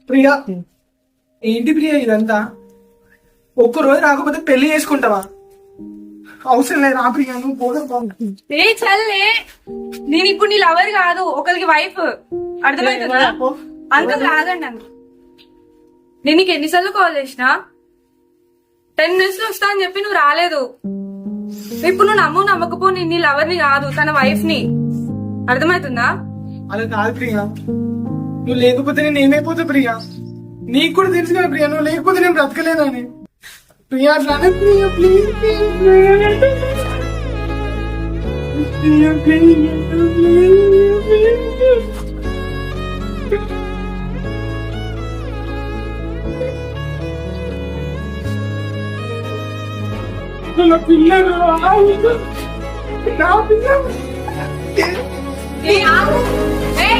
ప్రియా, ఏంటి ప్రియా ఇదంతా? ఒక్కరోజు రాకపోతే పెళ్లి చేసుకుంటావా? అవసరం లేదు రా ప్రియా, నువ్వు పోదాం. ఏ చల్లే, నేను ఇప్పుడు నీ లవర్ కాదు, ఒకరికి వైఫ్. అర్థమవుతుందా? అంకుల్ రాగండి అంకుల్. నేను నీకు ఎన్నిసార్లు కాల్ చేసినా? 10 minutes లో వస్తా అని చెప్పి నువ్వు రాలేదు. ఇప్పుడు నువ్వు నమ్మకపో, నేను నీ లవర్ ని కాదు, తన వైఫ్ ని. అర్థమవుతుందా? అలా కాదు ప్రియా, నువ్వు లేకపోతే నేను ఏమైపోతా ప్రియా. నీకు కూడా తెలుసు కదా ప్రియా, నువ్వు లేకపోతే నేను బ్రతకలేదని. ప్రియా అట్లానే ప్రియా, ప్లీజ్ ప్రియా, పిల్లలు నా పిల్లలు. ఏ ఆగు. ఏ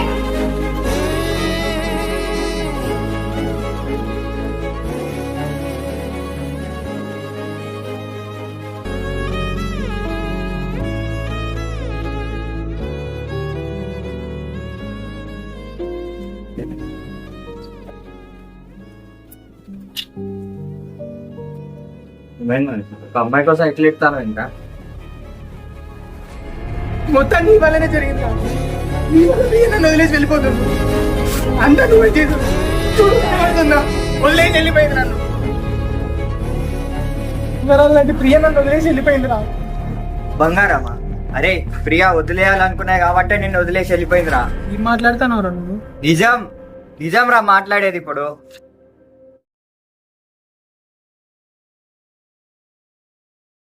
ఒక అమ్మాయి కోసం ఎట్లా ఇస్తాను ఇంకా మొత్తం నీ వల్లనే జరిగిందా? నీ వల్ల ప్రియ నన్ను వదిలేసి వెళ్ళిపోతుంది. అంతా నువ్వే చేసు. చూడుతుందా, వదిలేసి వెళ్ళిపోయింది నన్ను. అలాంటి ప్రియ నన్ను వదిలేసి వెళ్ళిపోయిందిరా. బంగారమ్మా, అరే ప్రియా వదిలేయాలనుకున్నాయి కాబట్టి నిన్ను వదిలేసి వెళ్ళిపోయిందిరా. ఏం మాట్లాడుతున్నావురా నువ్వు? నిజం నిజం రా మాట్లాడేది ఇప్పుడు.